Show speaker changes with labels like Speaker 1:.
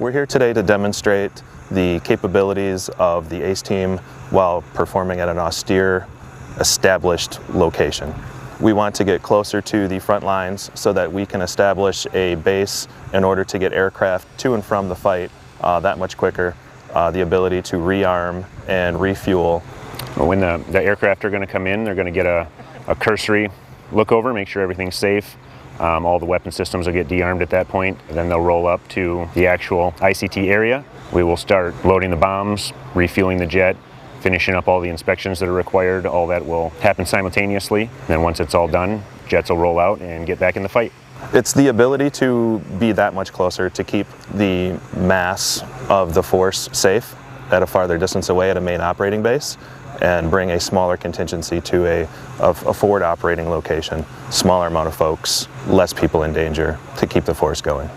Speaker 1: We're here today to demonstrate the capabilities of the ACE team while performing at an austere, established location. We want to get closer to the front lines so that we can establish a base in order to get aircraft to and from the fight that much quicker, the ability to rearm and refuel.
Speaker 2: When the aircraft are going to come in, they're going to get a cursory look over, make sure everything's safe. All the weapon systems will get de-armed at that point, and then they'll roll up to the actual ICT area. We will start loading the bombs, refueling the jet, finishing up all the inspections that are required. All that will happen simultaneously. Then once it's all done, jets will roll out and get back in the fight.
Speaker 1: It's the ability to be that much closer, to keep the mass of the force safe at a farther distance away at a main operating base, and bring a smaller contingency to a forward operating location, smaller amount of folks, less people in danger, to keep the force going.